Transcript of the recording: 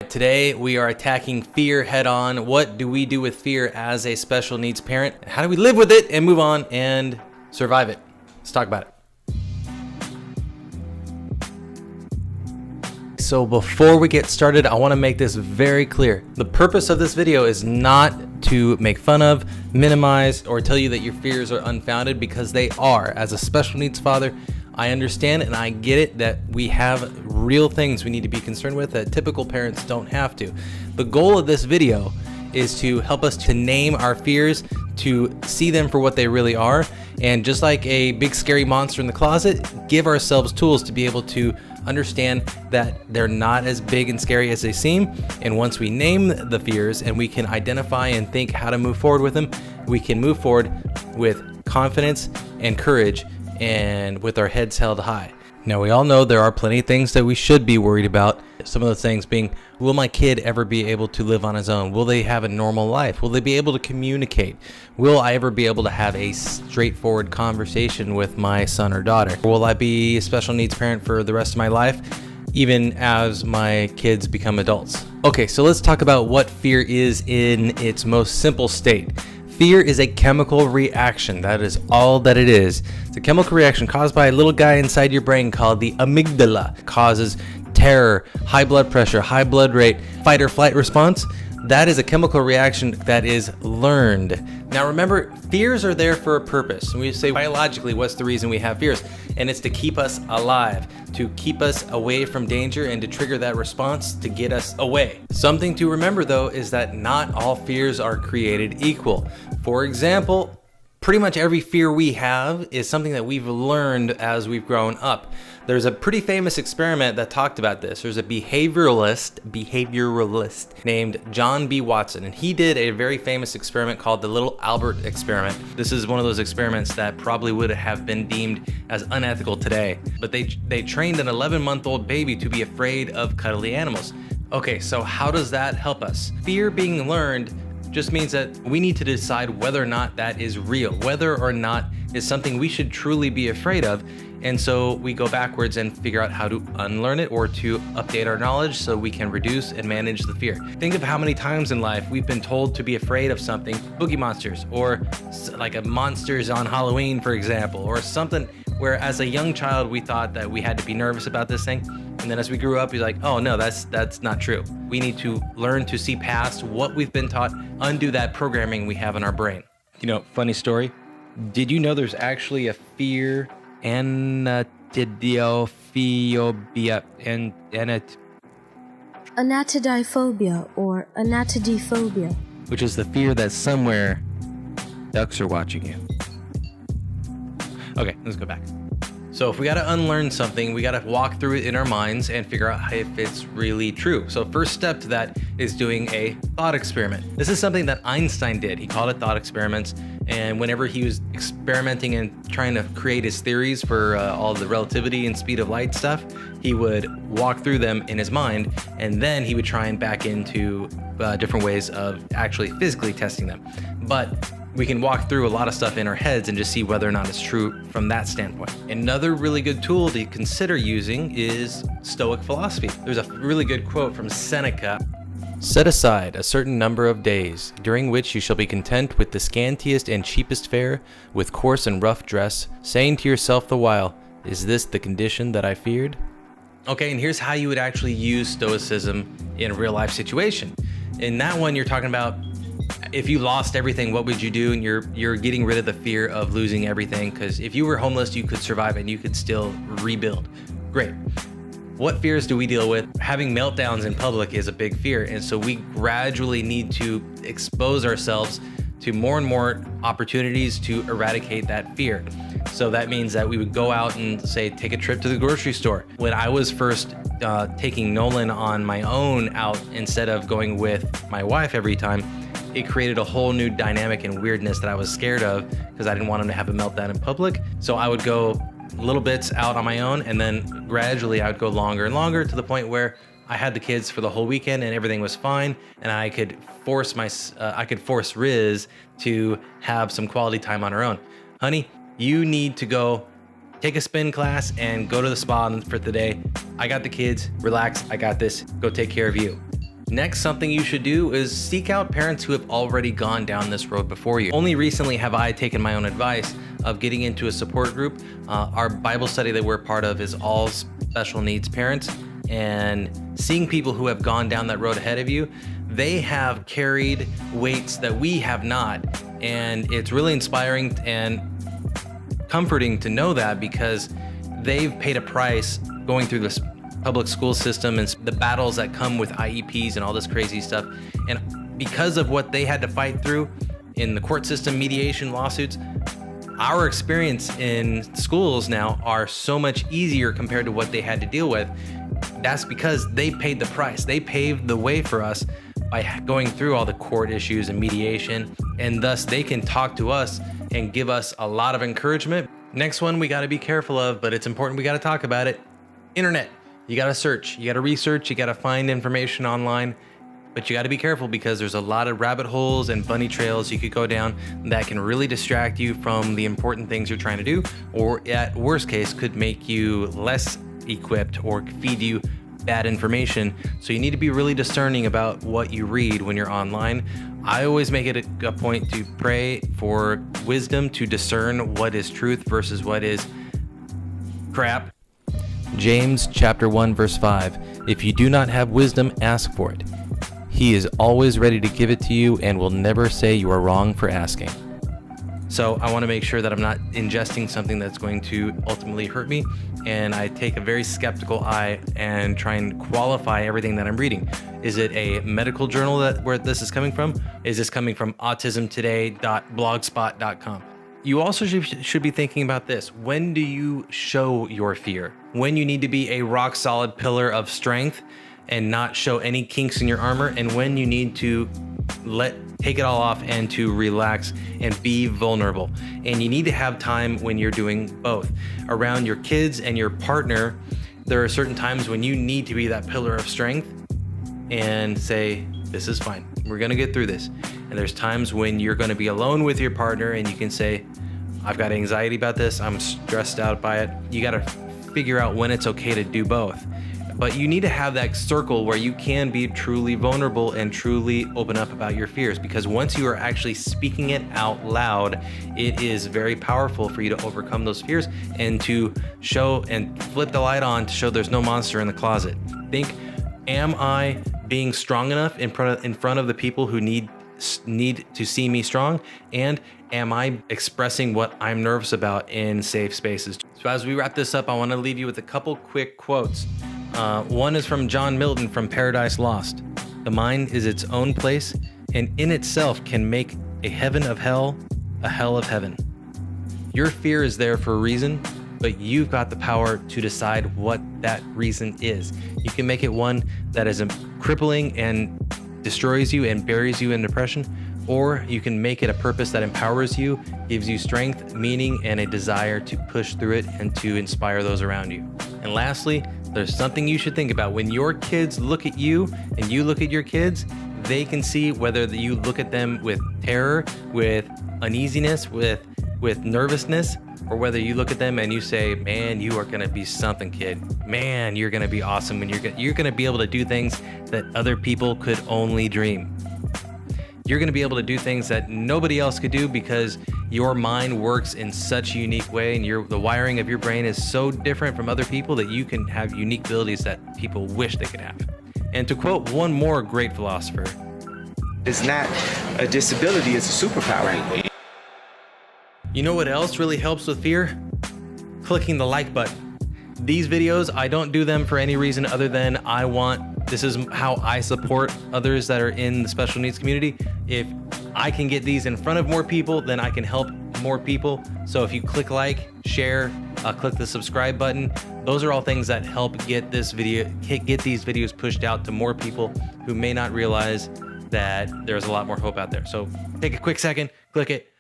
Today we are attacking fear head on. What do we do with fear as a special needs parent? How do we live with it and move on and survive it? Let's talk about it. So before we get started, I want to make this very clear. The purpose of this video is not to make fun of, minimize, or tell you that your fears are unfounded, because they are. As a special needs father, I understand and I get it that we have real things we need to be concerned with that typical parents don't have to. The goal of this video is to help us to name our fears, to see them for what they really are, and just like a big scary monster in the closet, give ourselves tools to be able to understand that they're not as big and scary as they seem. And once we name the fears and we can identify and think how to move forward with them, we can move forward with confidence and courage and with our heads held high. Now, we all know there are plenty of things that we should be worried about. Some of the things being, will my kid ever be able to live on his own? Will they have a normal life? Will they be able to communicate? Will I ever be able to have a straightforward conversation with my son or daughter? Will I be a special needs parent for the rest of my life, even as my kids become adults? Okay, so let's talk about what fear is in its most simple state. Fear is a chemical reaction. That is all that it is. It's a chemical reaction caused by a little guy inside your brain called the amygdala. It causes terror, high blood pressure, high blood rate, fight or flight response. That is a chemical reaction that is learned. Now remember, fears are there for a purpose. We say biologically, what's the reason we have fears? And it's to keep us alive, to keep us away from danger, and to trigger that response to get us away. Something to remember though is that not all fears are created equal. For example, pretty much every fear we have is something that we've learned as we've grown up. There's a pretty famous experiment that talked about this. There's a behavioralist named John B. Watson, and he did a very famous experiment called the Little Albert experiment. This is one of those experiments that probably would have been deemed as unethical today, but they trained an 11-month-old baby to be afraid of cuddly animals. Okay, so how does that help us? Fear being learned just means that we need to decide whether or not that is real, whether or not it's something we should truly be afraid of. And so we go backwards and figure out how to unlearn it or to update our knowledge so we can reduce and manage the fear. Think of how many times in life we've been told to be afraid of something, boogie monsters, or like a monsters on Halloween, for example, or something where as a young child we thought that we had to be nervous about this thing. And then as we grew up, we're like, oh no, that's not true. We need to learn to see past what we've been taught, undo that programming we have in our brain. You know, funny story. Did you know there's actually a fear anatidophobia and anatidophobia or anatidophobia, which is the fear that somewhere ducks are watching you. Okay, let's go back. So if we got to unlearn something, we got to walk through it in our minds and figure out if it's really true. So first step to that is doing a thought experiment. This is something that Einstein did. He called it thought experiments. And whenever he was experimenting and trying to create his theories for all the relativity and speed of light stuff, he would walk through them in his mind, and then he would try and back into different ways of actually physically testing them. But we can walk through a lot of stuff in our heads and just see whether or not it's true from that standpoint. Another really good tool to consider using is Stoic philosophy. There's a really good quote from Seneca. Set aside a certain number of days, during which you shall be content with the scantiest and cheapest fare, with coarse and rough dress, saying to yourself the while, is this the condition that I feared? Okay, and here's how you would actually use Stoicism in a real life situation. In that one, you're talking about if you lost everything, what would you do? And you're getting rid of the fear of losing everything, because if you were homeless, you could survive and you could still rebuild. Great. What fears do we deal with? Having meltdowns in public is a big fear, and so we gradually need to expose ourselves to more and more opportunities to eradicate that fear. So that means that we would go out and say, take a trip to the grocery store. When I was first taking Nolan on my own out instead of going with my wife every time, it created a whole new dynamic and weirdness that I was scared of because I didn't want him to have a meltdown in public. So I would go little bits out on my own, and then gradually I would go longer and longer to the point where I had the kids for the whole weekend and everything was fine, and I could force Riz to have some quality time on her own. Honey, you need to go take a spin class and go to the spa for the day. I got the kids, relax, I got this, go take care of you. Next, something you should do is seek out parents who have already gone down this road before you. Only recently have I taken my own advice of getting into a support group. Our Bible study that we're part of is all special needs parents, and seeing people who have gone down that road ahead of you, they have carried weights that we have not. And it's really inspiring and comforting to know that, because they've paid a price going through this public school system and the battles that come with IEPs and all this crazy stuff. And because of what they had to fight through in the court system, mediation, lawsuits, our experience in schools now are so much easier compared to what they had to deal with. That's because they paid the price. They paved the way for us by going through all the court issues and mediation, and thus they can talk to us and give us a lot of encouragement. Next one we got to be careful of, but it's important, we got to talk about it. Internet. You got to search, you got to research, you got to find information online, but you got to be careful because there's a lot of rabbit holes and bunny trails you could go down that can really distract you from the important things you're trying to do, or at worst case could make you less equipped or feed you bad information. So you need to be really discerning about what you read when you're online. I always make it a point to pray for wisdom to discern what is truth versus what is crap. James chapter 1 verse 5. If you do not have wisdom, ask for it. He is always ready to give it to you and will never say you are wrong for asking. So I want to make sure that I'm not ingesting something that's going to ultimately hurt me, and I take a very skeptical eye and try and qualify everything that I'm reading. Is it a medical journal where this is coming from? Is this coming from autismtoday.blogspot.com? You also should be thinking about this. When do you show your fear? When you need to be a rock solid pillar of strength and not show any kinks in your armor, and when you need to take it all off and to relax and be vulnerable. And you need to have time when you're doing both. Around your kids and your partner, there are certain times when you need to be that pillar of strength and say, this is fine, we're gonna get through this. And there's times when you're gonna be alone with your partner and you can say, I've got anxiety about this, I'm stressed out by it. You gotta figure out when it's okay to do both. But you need to have that circle where you can be truly vulnerable and truly open up about your fears, because once you are actually speaking it out loud, it is very powerful for you to overcome those fears and to show and flip the light on to show there's no monster in the closet. Think, am I being strong enough in front of the people who need to see me strong? And am I expressing what I'm nervous about in safe spaces? So as we wrap this up, I want to leave you with a couple quick quotes. One is from John Milton from Paradise Lost. The mind is its own place, and in itself can make a heaven of hell, a hell of heaven. Your fear is there for a reason, but you've got the power to decide what that reason is. You can make it one that is crippling and destroys you and buries you in depression, or you can make it a purpose that empowers you, gives you strength, meaning, and a desire to push through it and to inspire those around you. And lastly, there's something you should think about. When your kids look at you and you look at your kids, they can see whether you look at them with terror, with uneasiness, with nervousness, or whether you look at them and you say, man, you are gonna be something, kid. Man, you're gonna be awesome, and you're gonna be able to do things that other people could only dream. You're gonna be able to do things that nobody else could do because your mind works in such a unique way, and the wiring of your brain is so different from other people that you can have unique abilities that people wish they could have. And to quote one more great philosopher, it's not a disability, it's a superpower. You know what else really helps with fear? Clicking the like button. These videos, I don't do them for any reason other than this is how I support others that are in the special needs community. If I can get these in front of more people, then I can help more people. So if you click like, share, click the subscribe button, those are all things that help get these videos pushed out to more people who may not realize that there's a lot more hope out there. So take a quick second, click it,